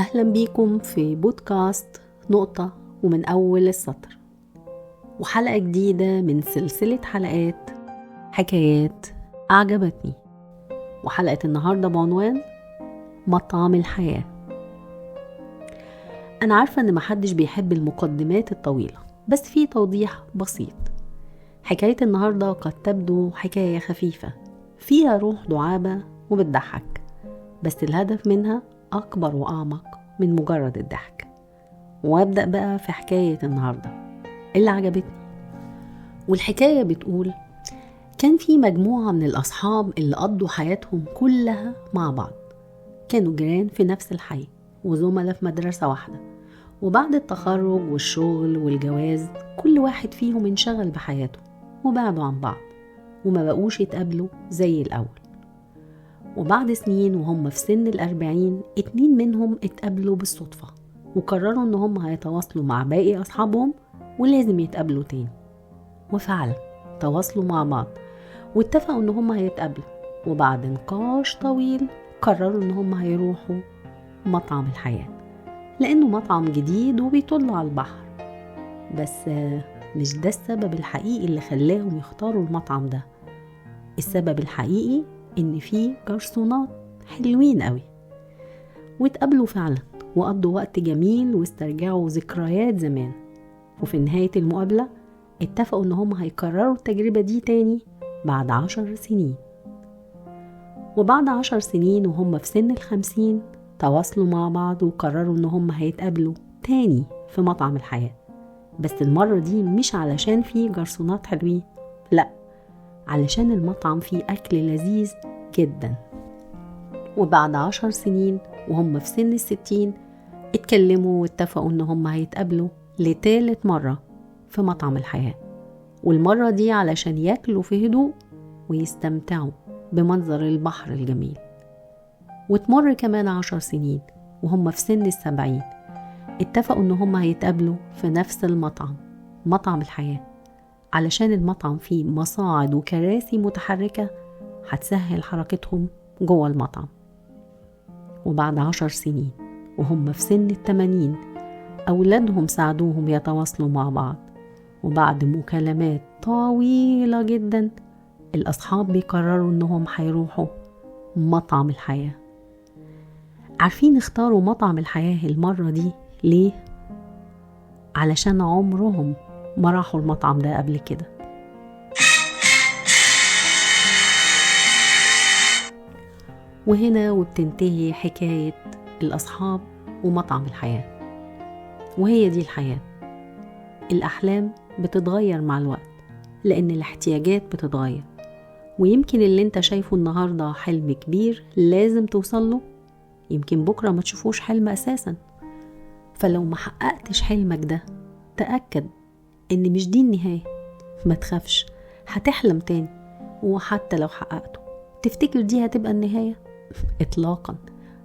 أهلا بيكم في بودكاست نقطة ومن أول السطر، وحلقة جديدة من سلسلة حلقات حكايات أعجبتني. وحلقة النهاردة بعنوان مطعم الحياة. أنا عارفة أن محدش بيحب المقدمات الطويلة، بس في توضيح بسيط. حكاية النهاردة قد تبدو حكاية خفيفة فيها روح دعابة وبتضحك، بس الهدف منها أكبر وأعمق من مجرد الضحك. وأبدأ بقى في حكاية النهاردة اللي عجبتني. والحكاية بتقول كان في مجموعة من الأصحاب اللي قضوا حياتهم كلها مع بعض. كانوا جيران في نفس الحي وزملاء في مدرسة واحدة، وبعد التخرج والشغل والجواز كل واحد فيهم انشغل بحياته وبعدوا عن بعض وما بقوش يتقابلوا زي الأول. وبعد سنين وهم في سن 40 2 منهم اتقابلوا بالصدفة وقرروا ان هم هيتواصلوا مع باقي أصحابهم ولازم يتقابلوا تاني. وفعلا تواصلوا مع بعض واتفقوا ان هم هيتقابلوا، وبعد نقاش طويل قرروا ان هم هيروحوا مطعم الحياة لأنه مطعم جديد وبيطل على البحر. بس مش ده السبب الحقيقي اللي خلاهم يختاروا المطعم ده. السبب الحقيقي ان فيه جرسونات حلوين قوي. واتقابلوا فعلا وقضوا وقت جميل واسترجعوا ذكريات زمان. وفي نهاية المقابلة اتفقوا ان هم هيكرروا التجربة دي تاني بعد 10 سنين. وبعد 10 سنين وهم في سن 50 تواصلوا مع بعض وقرروا ان هم هيتقابلوا تاني في مطعم الحياة، بس المرة دي مش علشان فيه جرسونات حلوين، لا، علشان المطعم فيه أكل لذيذ جدا. وبعد 10 سنين وهم في سن 60 اتكلموا واتفقوا ان هم هيتقابلوا لثالث مرة في مطعم الحياة، والمرة دي علشان ياكلوا في هدوء ويستمتعوا بمنظر البحر الجميل. وتمر كمان 10 سنين وهم في سن 70 اتفقوا ان هم هيتقابلوا في نفس المطعم، مطعم الحياة، علشان المطعم فيه مصاعد وكراسي متحركة هتسهل حركتهم جوه المطعم. وبعد 10 سنين وهم في سن 80 أولادهم ساعدوهم يتواصلوا مع بعض، وبعد مكالمات طويلة جدا الأصحاب بيقرروا إنهم هيروحوا مطعم الحياة. عارفين اختاروا مطعم الحياة المرة دي ليه؟ علشان عمرهم ما راحوا المطعم ده قبل كده. وهنا وبتنتهي حكاية الأصحاب ومطعم الحياة. وهي دي الحياة. الأحلام بتتغير مع الوقت لأن الاحتياجات بتتغير، ويمكن اللي انت شايفه النهاردة حلم كبير لازم توصله، يمكن بكرة ما تشوفوش حلم أساسا. فلو ما حققتش حلمك ده تأكد ان مش دي النهاية. ما تخافش، هتحلم تاني، وحتى لو حققته تفتكر دي هتبقى النهاية؟ اطلاقا،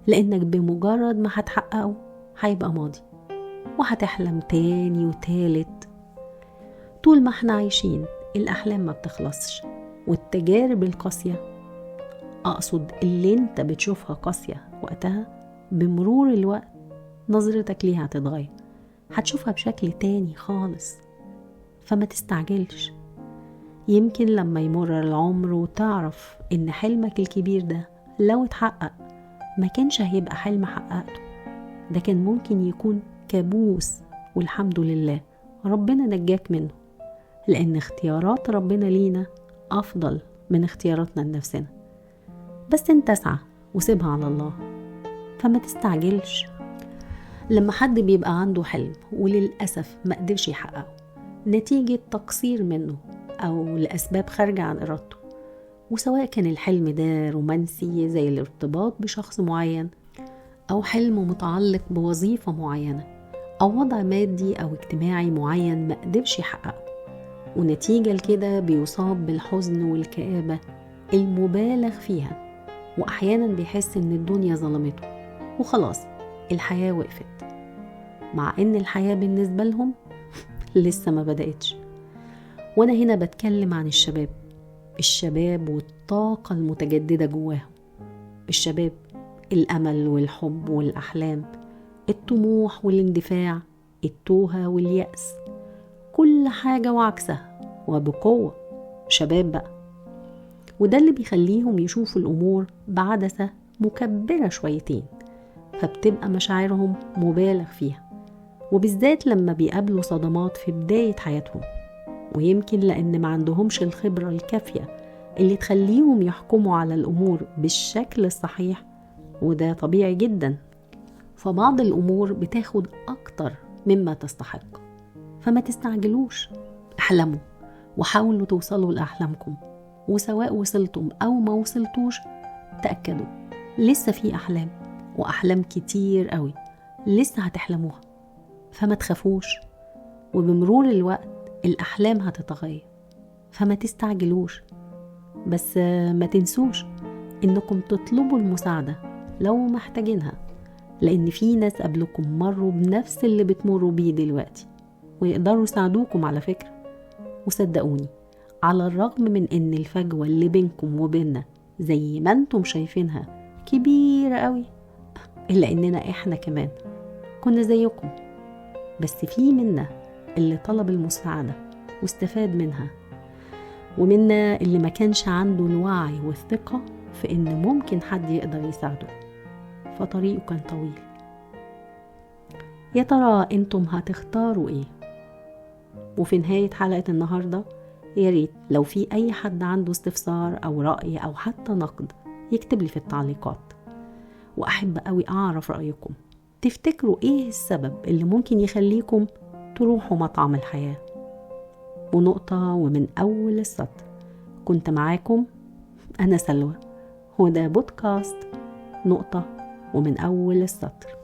لانك بمجرد ما هتحققه هيبقى ماضي وهتحلم تاني وتالت. طول ما احنا عايشين الأحلام ما بتخلصش، والتجارب القاسية، أقصد اللي انت بتشوفها قاسية وقتها، بمرور الوقت نظرتك ليها هتتغير، هتشوفها بشكل تاني خالص. فما تستعجلش، يمكن لما يمر العمر وتعرف ان حلمك الكبير ده لو اتحقق ما كانش هيبقى حلم حققته، ده كان ممكن يكون كابوس، والحمد لله ربنا نجاك منه، لأن اختيارات ربنا لينا أفضل من اختياراتنا لنفسنا. بس انت اسعى وسيبها على الله، فما تستعجلش. لما حد بيبقى عنده حلم وللأسف ما قدرش يحققه نتيجة تقصير منه أو لأسباب خارجة عن إرادته، وسواء كان الحلم ده رومانسي زي الارتباط بشخص معين، أو حلم متعلق بوظيفة معينة، أو وضع مادي أو اجتماعي معين ما قدرش يحققه، ونتيجة لكده بيصاب بالحزن والكآبة المبالغ فيها، وأحيانا بيحس إن الدنيا ظلمته وخلاص الحياة وقفت، مع إن الحياة بالنسبة لهم لسه ما بدأتش. وأنا هنا بتكلم عن الشباب والطاقة المتجددة جواهم، الشباب الأمل والحب والأحلام الطموح والاندفاع، التوهة واليأس، كل حاجة وعكسها وبقوة. شباب بقى، وده اللي بيخليهم يشوفوا الأمور بعدسة مكبرة شويتين، فبتبقى مشاعرهم مبالغ فيها، وبالذات لما بيقابلوا صدمات في بداية حياتهم، ويمكن لأن ما عندهمش الخبرة الكافية اللي تخليهم يحكموا على الأمور بالشكل الصحيح، وده طبيعي جدا. فبعض الأمور بتاخد أكتر مما تستحق، فما تستعجلوش، احلموا وحاولوا توصلوا لأحلامكم، وسواء وصلتم أو ما وصلتوش تأكدوا لسه في أحلام، وأحلام كتير قوي لسه هتحلموها، فما تخافوش. وبمرور الوقت الأحلام هتتغير، فما تستعجلوش، بس ما تنسوش إنكم تطلبوا المساعدة لو محتاجينها، لأن في ناس قبلكم مروا بنفس اللي بتمروا بيه دلوقتي ويقدروا يساعدوكم على فكرة. وصدقوني، على الرغم من إن الفجوة اللي بينكم وبيننا زي ما انتم شايفينها كبيرة قوي، إلا إننا إحنا كمان كنا زيكم، بس في منا اللي طلب المساعدة واستفاد منها، ومنا اللي ما كانش عنده الوعي والثقة في إن ممكن حد يقدر يساعده، فطريقه كان طويل. يا ترى انتم هتختاروا ايه؟ وفي نهاية حلقة النهاردة، يا ريت لو في اي حد عنده استفسار او رأي او حتى نقد يكتب لي في التعليقات، واحب قوي اعرف رأيكم. تفتكروا ايه السبب اللي ممكن يخليكم تروحوا مطعم الحياة؟ ونقطة ومن اول السطر، كنت معاكم انا سلوى، وده بودكاست نقطة ومن اول السطر.